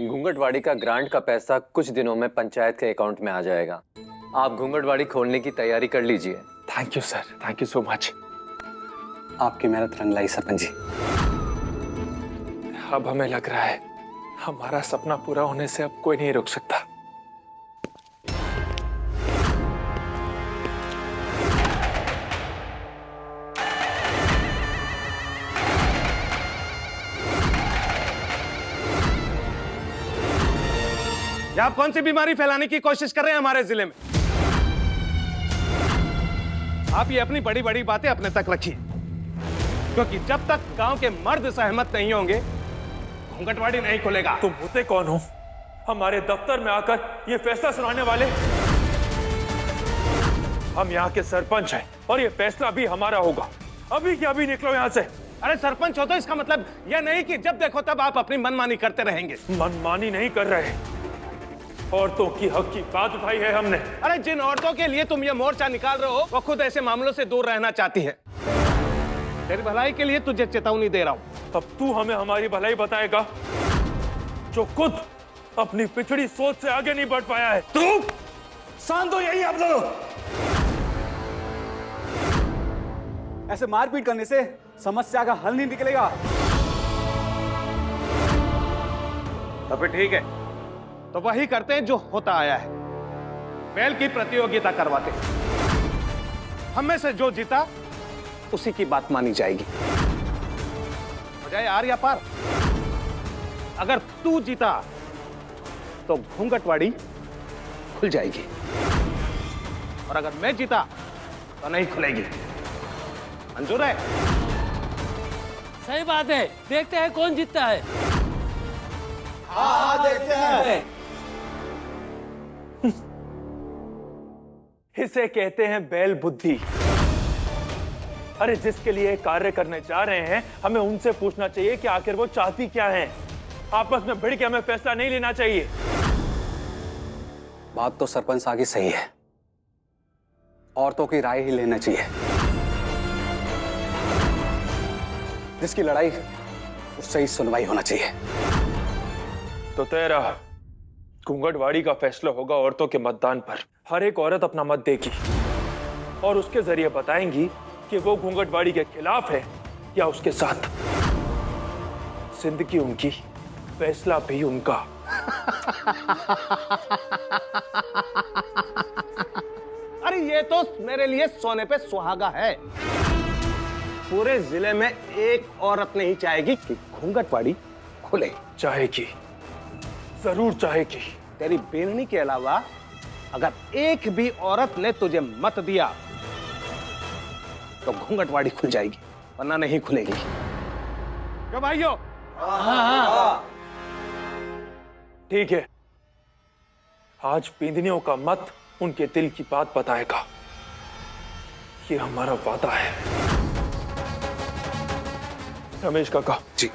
घूंघटवाड़ी का ग्रांट का पैसा कुछ दिनों में पंचायत के अकाउंट में आ जाएगा। आप घूंघटवाड़ी खोलने की तैयारी कर लीजिए। Thank you sir, thank you so much. आपकी मेहनत रंग लाई सरपंच जी। अब हमें लग रहा है हमारा सपना पूरा होने से अब कोई नहीं रोक सकता। आप कौन सी बीमारी फैलाने की कोशिश कर रहे हैं हमारे जिले में? आप ये अपनी बड़ी बड़ी बातें अपने तक रखिए, क्योंकि जब तक गांव के मर्द सहमत नहीं होंगे घूंघटवाड़ी नहीं खुलेगा। तुम होते कौन हो हमारे दफ्तर में आकर ये फैसला सुनाने वाले? हम यहाँ के सरपंच हैं और ये फैसला भी हमारा होगा। अभी के अभी निकलो यहाँ से। अरे सरपंच हो तो इसका मतलब यह नहीं कि जब देखो तब आप अपनी मनमानी करते रहेंगे। मनमानी नहीं कर रहे, औरतों की हक की बात उठाई है हमने। अरे जिन औरतों के लिए तुम ये मोर्चा निकाल रहे हो वो खुद ऐसे मामलों से दूर रहना चाहती है। तेरी भलाई के लिए तुझे चेतावनी दे रहा हूं। अब तू हमें हमारी भलाई बताएगा जो खुद अपनी पिछड़ी सोच से आगे नहीं बढ़ पाया है। तू शांत हो, यही आप दोनों। ऐसे मारपीट करने से समस्या का हल नहीं निकलेगा। तो फिर ठीक है, तो वही करते हैं जो होता आया है। बैल की प्रतियोगिता करवाते हैं। हम में से जो जीता उसी की बात मानी जाएगी। हो जाए आर या पार। अगर तू जीता तो घूंघटवाड़ी खुल जाएगी, और अगर मैं जीता तो नहीं खुलेगी। मंजूर है? सही बात है। देखते हैं कौन जीतता है। हाँ देखते हैं। इसे कहते हैं बैल बुद्धि। अरे जिसके लिए कार्य करने जा रहे हैं हमें उनसे पूछना चाहिए कि आखिर वो चाहती क्या है। आपस में भिड़ के हमें फैसला नहीं लेना चाहिए। बात तो सरपंच साहब की सही है, औरतों की राय ही लेना चाहिए। जिसकी लड़ाई उससे ही सुनवाई होना चाहिए। तो तेरा घूंघटवाड़ी का फैसला होगा औरतों के मतदान पर। हर एक औरत अपना मत देगी और उसके जरिए बताएंगी कि वो घूंघटवाड़ी के खिलाफ है या उसके साथ। जिंदगी उनकी, फैसला भी उनका। अरे ये तो मेरे लिए सोने पे सुहागा है। पूरे जिले में एक औरत नहीं चाहेगी कि घूंघटवाड़ी खुले। चाहेगी, जरूर चाहेगी। तेरी बेननी के अलावा अगर एक भी औरत ने तुझे मत दिया तो घूंघटवाड़ी खुल जाएगी, वरना नहीं खुलेगी। क्यों भाइयों? ठीक है, आज पींदनियों का मत उनके दिल की बात बताएगा। ये हमारा वादा है। रमेश काका जी,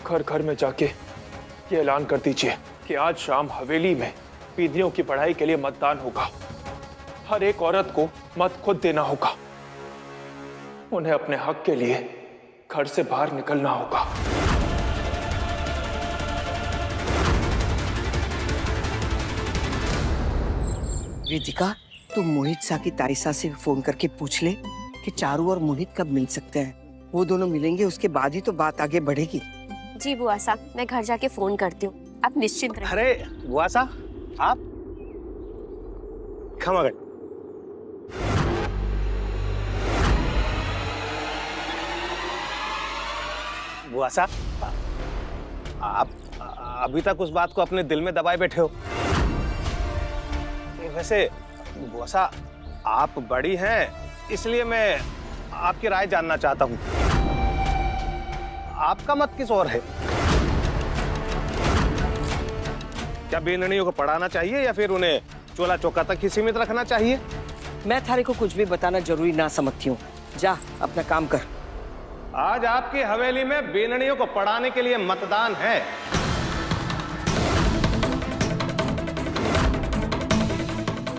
घर घर में जाके ये ऐलान कर दीजिए कि आज शाम हवेली में पींदनियों की पढ़ाई के लिए मतदान होगा। हर एक औरत को मत खुद देना होगा। उन्हें अपने हक के लिए घर से बाहर निकलना होगा। वेदिका, तुम मोहित सा की तारिसा से फोन करके पूछ ले कि चारू और मोहित कब मिल सकते हैं। वो दोनों मिलेंगे, उसके बाद ही तो बात आगे बढ़ेगी। जी बुआ साहब, मैं घर जाके फोन करती हूँ, आप निश्चिंत रहिए। अरे बुआ साहब, आप खमागढ़। बुआ साहब, आप अभी तक उस बात को अपने दिल में दबाए बैठे हो। वैसे बुआ साहब, आप बड़ी हैं, इसलिए मैं आपकी राय जानना चाहता हूं। आपका मत किस ओर है? क्या बेननियों को पढ़ाना चाहिए या फिर उन्हें चोला चौका तक ही सीमित रखना चाहिए? मैं थारे को कुछ भी बताना जरूरी ना समझती हूँ। जा अपना काम कर। आज आपकी हवेली में बेननियों को पढ़ाने के लिए मतदान है।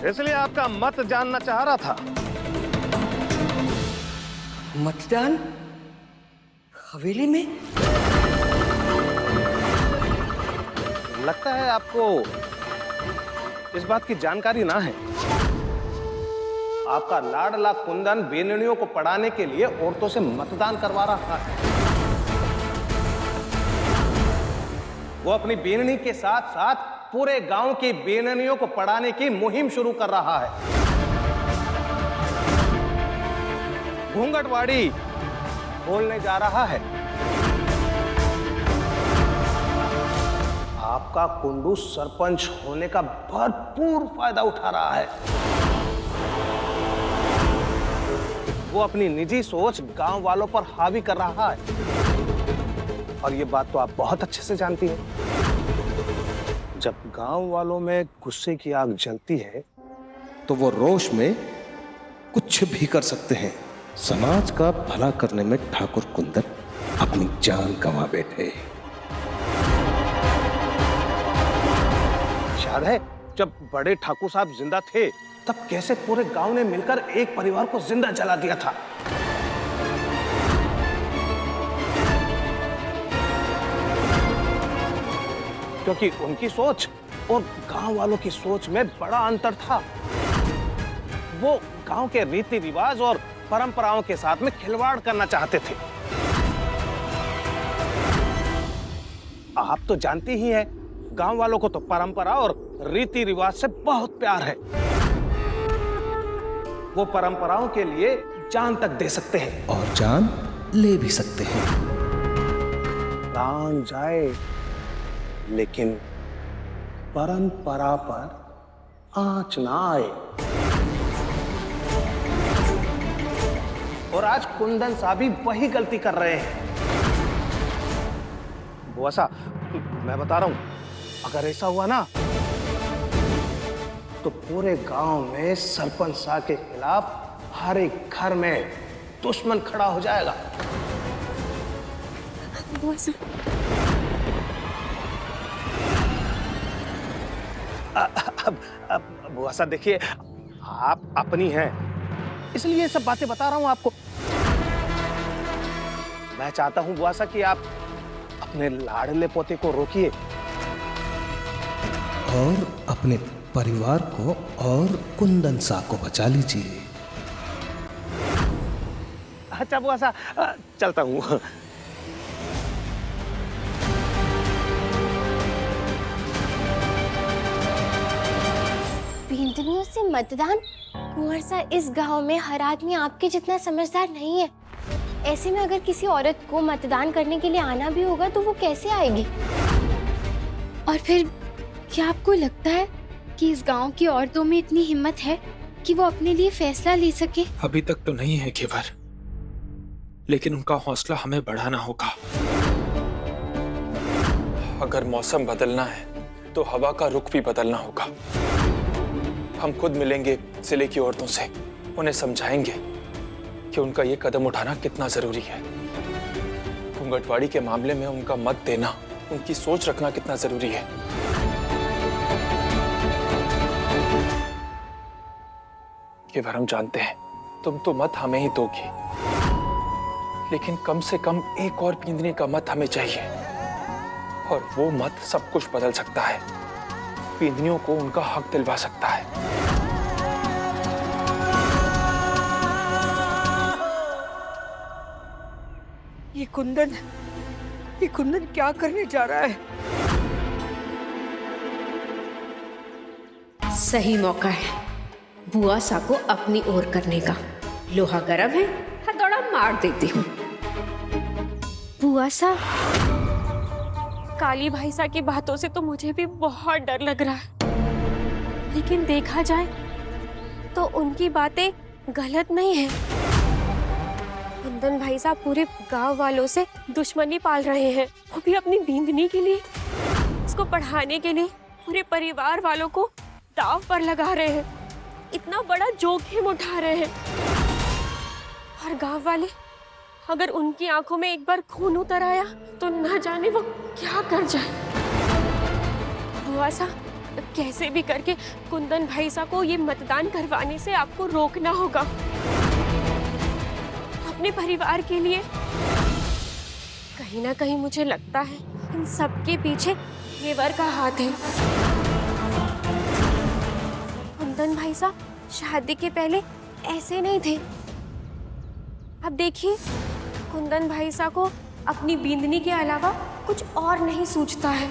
इसलिए आपका मत जानना चाह रहा था। मतदान हवेली में? लगता है आपको इस बात की जानकारी ना है। आपका लाडला कुंदन बेननियों को पढ़ाने के लिए औरतों से मतदान करवा रहा है। वो अपनी बेननी के साथ साथ पूरे गांव की बेननियों को पढ़ाने की मुहिम शुरू कर रहा है। घूंघटवाड़ी खोलने जा रहा है। आपका कुंडू सरपंच होने का भरपूर फायदा उठा रहा है। वो अपनी निजी सोच गांव वालों पर हावी कर रहा है, और ये बात तो आप बहुत अच्छे से जानती हैं। जब गांव वालों में गुस्से की आग जलती है तो वो रोष में कुछ भी कर सकते हैं। समाज का भला करने में ठाकुर कुंदन अपनी जान गंवा बैठे। याद है जब बड़े ठाकुर साहब जिंदा थे तब कैसे पूरे गांव ने मिलकर एक परिवार को जिंदा जला दिया था। क्योंकि उनकी सोच और गांव वालों की सोच में बड़ा अंतर था। वो गांव के रीति रिवाज और परंपराओं के साथ में खिलवाड़ करना चाहते थे। आप तो जानती ही हैं, गांव वालों को तो परंपरा और रीति रिवाज से बहुत प्यार है। वो परंपराओं के लिए जान तक दे सकते हैं और जान ले भी सकते हैं। प्राण जाए लेकिन परंपरा पर आंच ना आए। और आज कुंदन साहब भी वही गलती कर रहे हैं। बुआ साहब, मैं बता रहा हूं, अगर ऐसा हुआ ना तो पूरे गांव में सरपंच साहब के खिलाफ हर एक घर में दुश्मन खड़ा हो जाएगा। अब बुआ साहब देखिए, आप अपनी हैं इसलिए ये सब बातें बता रहा हूं आपको। मैं चाहता हूं बुआ साहब कि आप अपने लाडले पोते को रोकिए और अपने परिवार को और कुंदन सा को बचा लीजिए। अच्छा बुआ साहब, चलता हूं। बेंदनियों से मतदान? कुंवर सा, इस गांव में हर आदमी आपके जितना समझदार नहीं है। ऐसे में अगर किसी औरत को मतदान करने के लिए आना भी होगा तो वो कैसे आएगी? और फिर क्या आपको लगता है कि इस गांव की औरतों में इतनी हिम्मत है कि वो अपने लिए फैसला ले सके? अभी तक तो नहीं है केवर, लेकिन उनका हौसला हमें बढ़ाना होगा। अगर मौसम बदलना है तो हवा का रुख भी बदलना होगा। हम खुद मिलेंगे जिले की औरतों से, उन्हें समझाएंगे कि उनका ये कदम उठाना कितना जरूरी है। घूंघटवाड़ी के मामले में उनका मत देना, उनकी सोच रखना कितना जरूरी है। केवल हम जानते हैं तुम तो मत हमें ही दोगी, लेकिन कम से कम एक और पींदनी का मत हमें चाहिए, और वो मत सब कुछ बदल सकता है, पींदनियों को उनका हक दिलवा सकता है। ये कुंदन क्या करने जा रहा है? सही मौका है बुआ सा को अपनी ओर करने का। लोहा गर्म है, हथौड़ा मार देती हूँ। बुआ सा, काली भाई सा की बातों से तो मुझे भी बहुत डर लग रहा है, लेकिन देखा जाए तो उनकी बातें गलत नहीं है। कुंदन भाई साहब पूरे गांव वालों से दुश्मनी पाल रहे हैं, वो भी अपनी बींदनी के लिए, उसको पढ़ाने के लिए पूरे परिवार वालों को दांव पर लगा रहे हैं, इतना बड़ा जोखिम उठा रहे हैं। और गांव वाले, अगर उनकी आंखों में एक बार खून उतर आया तो ना जाने वो क्या कर जाए। बुआ सा, कैसे भी करके कुंदन भाई साहब को ये मतदान करवाने से आपको रोकना होगा, अपने परिवार के लिए। कहीं ना कहीं मुझे लगता है इन सबके पीछे घेवर का हाथ है। कुंदन भाई साहब शादी के पहले ऐसे नहीं थे। अब देखिए, कुंदन भाई साहब को अपनी बींदनी के अलावा कुछ और नहीं सूझता है।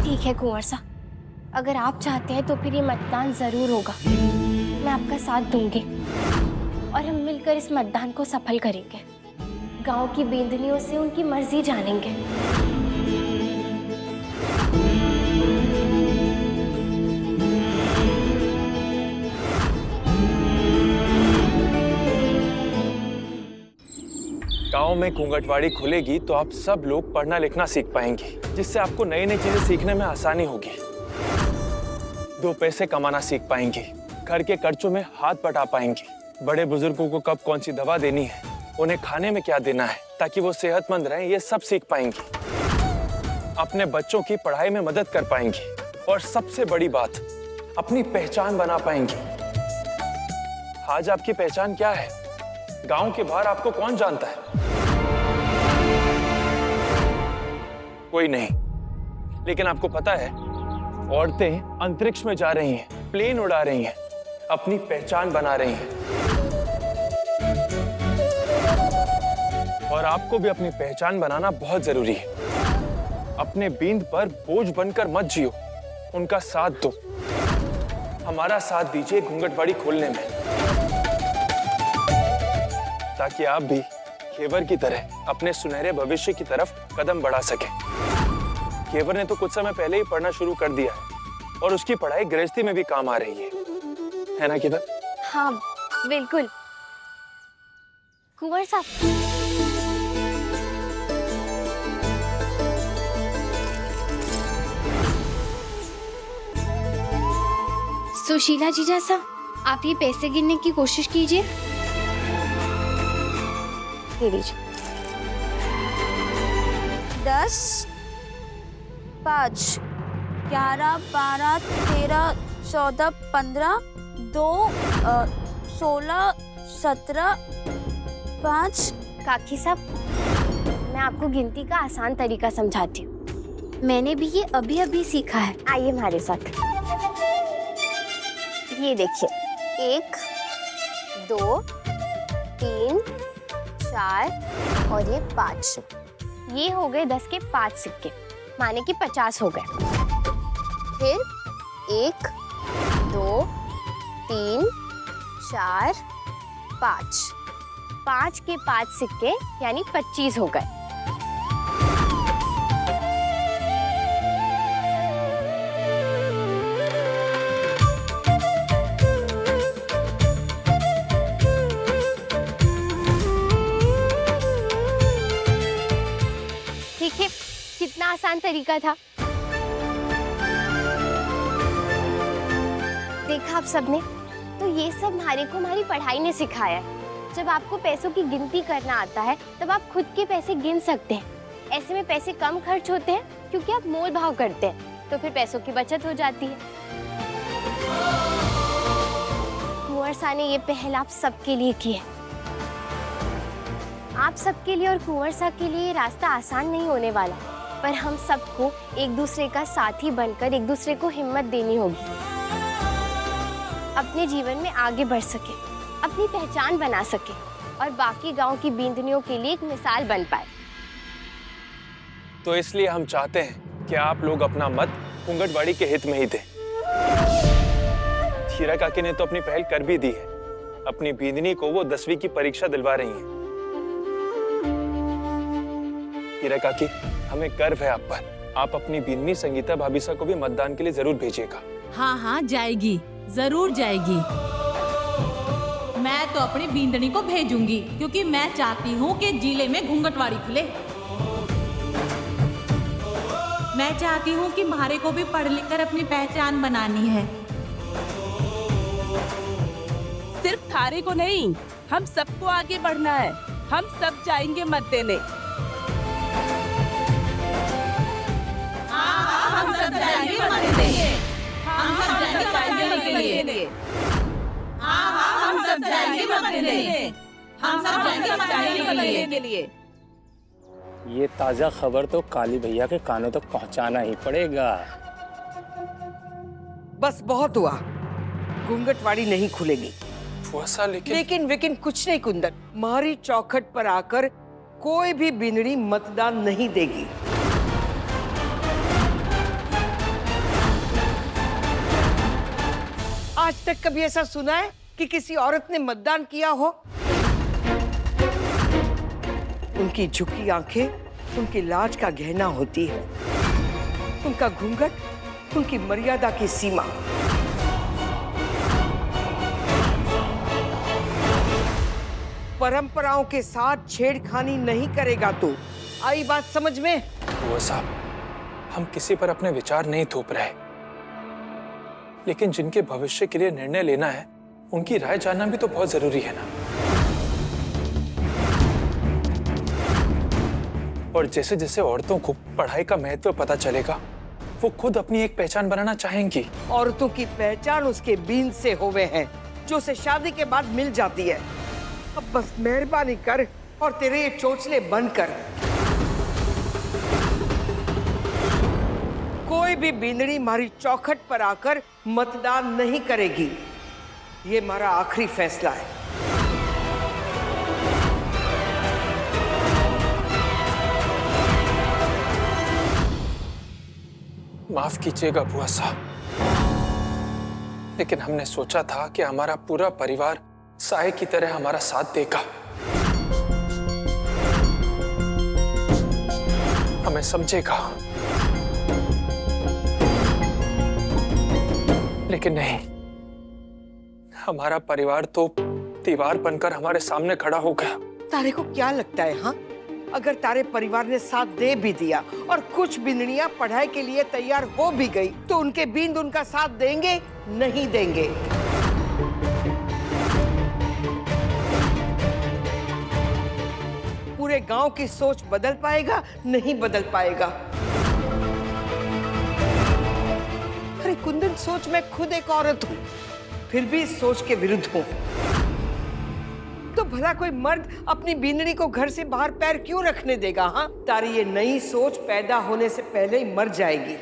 ठीक है कुंवर साहब, अगर आप चाहते हैं तो फिर ये मतदान जरूर होगा। मैं आपका साथ दूंगी और हम मिलकर इस मतदान को सफल करेंगे। गांव की बेंदनियों से उनकी मर्जी जानेंगे। गांव में घूंघटवाड़ी खुलेगी तो आप सब लोग पढ़ना लिखना सीख पाएंगे, जिससे आपको नई नई चीजें सीखने में आसानी होगी। 2 पैसे कमाना सीख पाएंगे, घर के खर्चों में हाथ बटा पाएंगे, बड़े बुजुर्गों को कब कौन सी दवा देनी है, उन्हें खाने में क्या देना है ताकि वो सेहतमंद रहें, ये सब सीख पाएंगे। अपने बच्चों की पढ़ाई में मदद कर पाएंगे और सबसे बड़ी बात, अपनी पहचान बना पाएंगे। आज आपकी पहचान क्या है? गांव के बाहर आपको कौन जानता है? कोई नहीं। लेकिन आपको पता है, औरतें अंतरिक्ष में जा रही हैं, प्लेन उड़ा रही हैं, अपनी पहचान बना रही हैं। और आपको भी अपनी पहचान बनाना बहुत जरूरी है। अपने बींद पर बोझ बनकर मत जियो, उनका साथ दो। हमारा साथ दीजिए घूंघटवाड़ी खोलने में, ताकि आप भी घेवर की तरह अपने सुनहरे भविष्य की तरफ कदम बढ़ा सके। घेवर ने तो कुछ समय पहले ही पढ़ना शुरू कर दिया है और उसकी पढ़ाई गृहस्थी में भी काम आ रही है ना घेवर? हाँ बिल्कुल। कुंवर साहब, सुशीला जीजा साहब, आप ये पैसे गिनने की कोशिश कीजिए। ये लीजिए। 10, 5, 11, 12, 13, 14, 15, 2, 16, 17, 5। काकी साहब, मैं आपको गिनती का आसान तरीका समझाती हूँ। मैंने भी ये अभी अभी सीखा है। आइए हमारे साथ। ये देखिए, 1, 2, 3, 4 और ये 5। ये हो गए 10 के 5 सिक्के, माने कि 50 हो गए। फिर 1, 2, 3, 4, 5। 5 के 5 सिक्के यानी 25 हो गए। ठीक है, कितना आसान तरीका था। देखा आप सबने, तो ये सब हमारे को हमारी पढ़ाई ने सिखाया है। जब आपको पैसों की गिनती करना आता है, तब आप खुद के पैसे गिन सकते हैं। ऐसे में पैसे कम खर्च होते हैं क्योंकि आप मोल भाव करते हैं, तो फिर पैसों की बचत हो जाती है। कुंवर साहब ने ये पहल आप सबके लिए की है। आप सबके लिए और कुंवर साहब के लिए ये रास्ता आसान नहीं होने वाला, पर हम सबको एक दूसरे का साथी बनकर एक दूसरे को हिम्मत देनी होगी, अपने जीवन में आगे बढ़ सके, अपनी पहचान बना सके और बाकी गांव की बींदनियों के लिए एक मिसाल बन पाए। तो इसलिए हम चाहते हैं कि आप लोग अपना मत घूंघटवाड़ी के हित में ही दें। हीरा काकी ने तो अपनी पहल कर भी दी है। अपनी बींदनी को वो 10वीं की परीक्षा दिलवा रही हैं। हीरा काकी, हमें गर्व है आप पर। आप अपनी बींदनी संगीता भाभी को भी मतदान के लिए जरूर भेजिएगा। हाँ हाँ जाएगी, जरूर जाएगी। मैं तो अपनी बींदनी को भेजूंगी क्योंकि मैं चाहती हूँ कि जिले में घूंघटवाड़ी खुले। मैं चाहती हूँ कि म्हारे को भी पढ़ लिख कर अपनी पहचान बनानी है। सिर्फ थारे को नहीं, हम सबको आगे बढ़ना है। हम सब जाएंगे मत देने। हम सब जाएंगे मत देने। हम सब जाएंगे मत देने। हाँ हाँ हम सब जाएंगे मत देने, हम सब जाएंगे मत देने के लिए। ये ताजा खबर तो काली भैया के कानों तक पहुंचाना ही पड़ेगा। बस बहुत हुआ, घूंघटवाड़ी नहीं खुलेगी। फुआ लेकिन वेकिन कुछ नहीं कुंदन, मारी चौखट पर आकर कोई भी बिनड़ी मतदान नहीं देगी। आज तक कभी ऐसा सुना है कि किसी औरत ने मतदान किया हो? उनकी झुकी आंखें उनकी लाज का गहना होती है, उनका घूंघट उनकी मर्यादा की सीमा। परंपराओं के साथ छेड़खानी नहीं करेगा तो आई बात समझ में? फुआ साहब, हम किसी पर अपने विचार नहीं थोप रहे, लेकिन जिनके भविष्य के लिए निर्णय लेना है उनकी राय जानना भी तो बहुत जरूरी है ना। और जैसे जैसे औरतों को पढ़ाई का महत्व पता चलेगा, वो खुद अपनी एक पहचान बनाना चाहेंगी। औरतों की पहचान उसके बीन से होवे हैं, जो उसे शादी के बाद मिल जाती है। अब बस मेहरबानी कर और तेरे ये चोचले बंद कर। कोई भी बिंदड़ी हमारी चौखट पर आकर मतदान नहीं करेगी, ये हमारा आखिरी फैसला है। माफ कीजिएगा बुआ साहब, लेकिन हमने सोचा था कि हमारा पूरा परिवार साए की तरह हमारा साथ देगा, हमें समझेगा, लेकिन नहीं, हमारा परिवार तो दीवार बनकर हमारे सामने खड़ा हो गया। तारे को क्या लगता है, हाँ? अगर तारे परिवार ने साथ दे भी दिया और कुछ बिंदड़ियां पढ़ाई के लिए तैयार हो भी गई, तो उनके बिंद उनका साथ देंगे? नहीं देंगे। पूरे गांव की सोच बदल पाएगा? नहीं बदल पाएगा। अरे कुंदन, सोच मैं खुद एक औरत हूं, फिर भी इस सोच के विरुद्ध हूं। तो भला कोई मर्द अपनी बीनड़ी को घर से बाहर पैर क्यों रखने देगा? हाँ, तारी ये नई सोच पैदा होने से पहले ही मर जाएगी।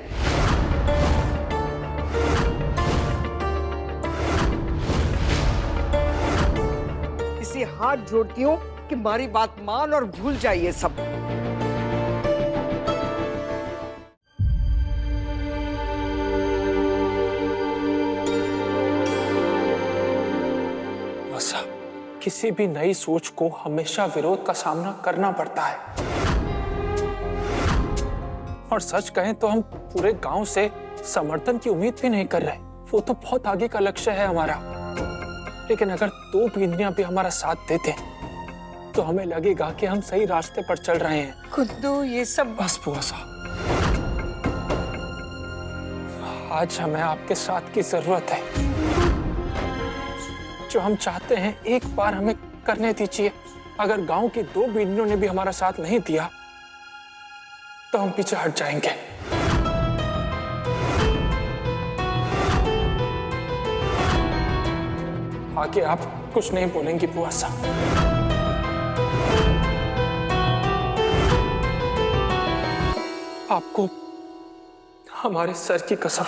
इसे हाथ जोड़ती हूँ कि हमारी बात मान और भूल जाइए सब। किसी भी नई सोच को हमेशा विरोध का सामना करना पड़ता है, और सच कहें तो हम पूरे गांव से समर्थन की उम्मीद भी नहीं कर रहे। वो तो बहुत आगे का लक्ष्य है हमारा, लेकिन अगर दो बिंदियां भी हमारा साथ देते तो हमें लगेगा कि हम सही रास्ते पर चल रहे हैं। कुंदू, ये सब बस बुआ साहब, आज हमें आपके साथ की जरूरत है। जो हम चाहते हैं एक बार हमें करने दीजिए। अगर गांव की दो बिंदियों ने भी हमारा साथ नहीं दिया तो हम पीछे हट जाएंगे। आगे आप कुछ नहीं बोलेंगी बुआ साहब। आपको हमारे सर की कसम।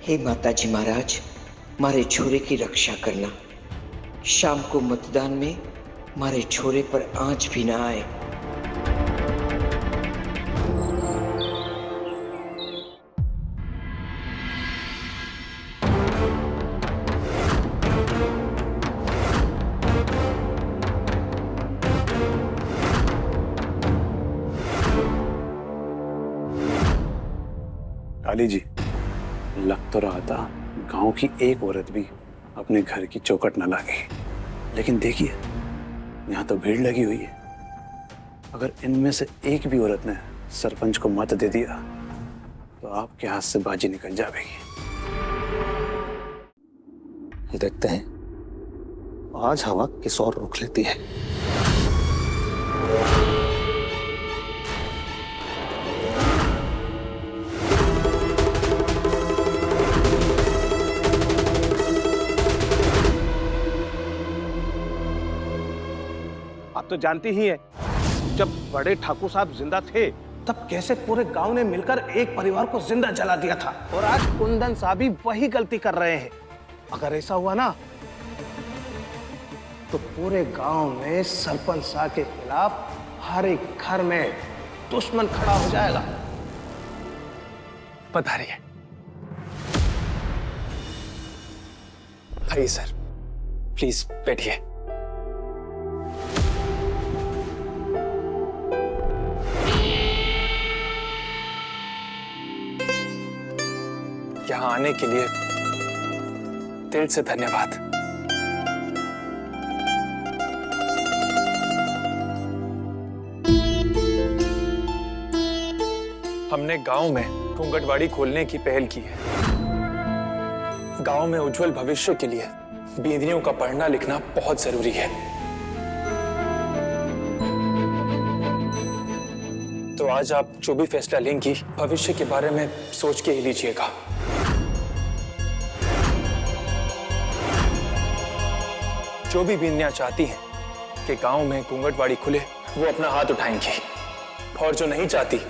हे माताजी महाराज, मारे छोरे की रक्षा करना। शाम को मतदान में मारे छोरे पर आंच भी ना आए। काली जी, लग तो रहा था गांव की एक औरत भी अपने घर की चौखट न लागे, लेकिन देखिए यहाँ तो भीड़ लगी हुई है। अगर इनमें से एक भी औरत ने सरपंच को मत दे दिया तो आपके हाथ से बाजी निकल जाएगी। देखते हैं आज हवा किस और रुख लेती है। तो जानती ही है, जब बड़े ठाकुर साहब जिंदा थे तब कैसे पूरे गांव ने मिलकर एक परिवार को जिंदा जला दिया था। और आज कुंदन साहब भी वही गलती कर रहे हैं। अगर ऐसा हुआ ना तो पूरे गांव में सरपंच साहब के खिलाफ हर एक घर में दुश्मन खड़ा हो जाएगा। पधारिए। आइए सर, प्लीज बैठिए। यहाँ आने के लिए दिल से धन्यवाद। हमने गांव में घूंघटवाड़ी खोलने की पहल की है। गांव में उज्जवल भविष्य के लिए बींदनियों का पढ़ना लिखना बहुत जरूरी है। तो आज आप जो भी फैसला लेंगी भविष्य के बारे में सोच के ही लीजिएगा। जो भी बींदनियां चाहती हैं कि गांव में घूंघटवाड़ी खुले, वो अपना हाथ उठाएंगी, और जो नहीं चाहती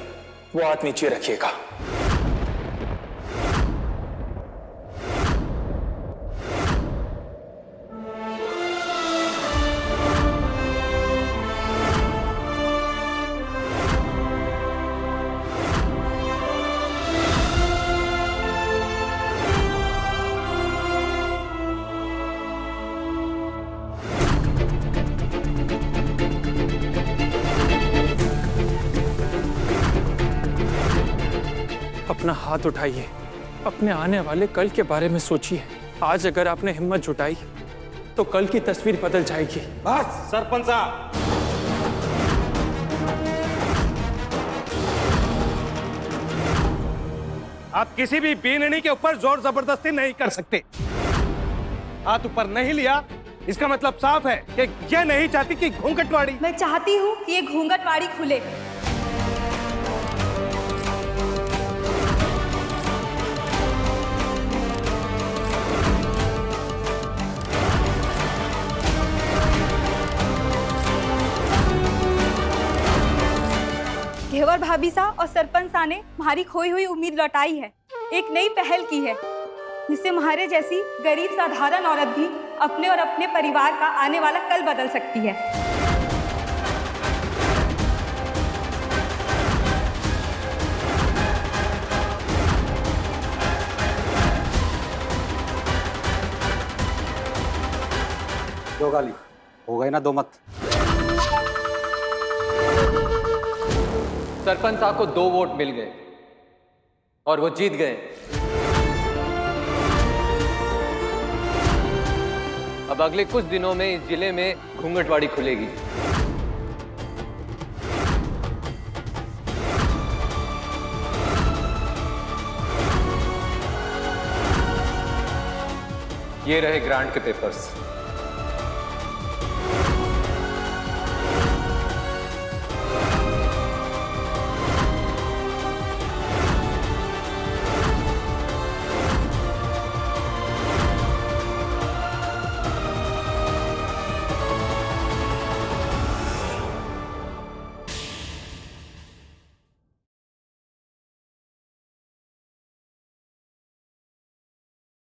वो हाथ नीचे रखिएगा। अपना हाथ उठाइए, अपने आने वाले कल के बारे में सोचिए। आज अगर आपने हिम्मत जुटाई तो कल की तस्वीर बदल जाएगी। बस सरपंच साहब, आप किसी भी बीननी के ऊपर जोर जबरदस्ती नहीं कर सकते। हाथ ऊपर नहीं लिया इसका मतलब साफ है कि ये नहीं चाहती कि घूंघटवाड़ी। मैं चाहती हूँ कि ये घूंघटवाड़ी खुले। घेवर भाभी सा और सरपंच सा ने हमारी खोई हुई उम्मीद लौटाई है। एक नई पहल की है जिससे हमारे जैसी गरीब साधारण औरत भी अपने और अपने परिवार का आने वाला कल बदल सकती है। दो गाली हो गए ना, दो मत। सरपंच साहब को 2 वोट मिल गए और वो जीत गए। अब अगले कुछ दिनों में इस जिले में घूंघटवाड़ी खुलेगी। ये रहे ग्रांट के पेपर्स।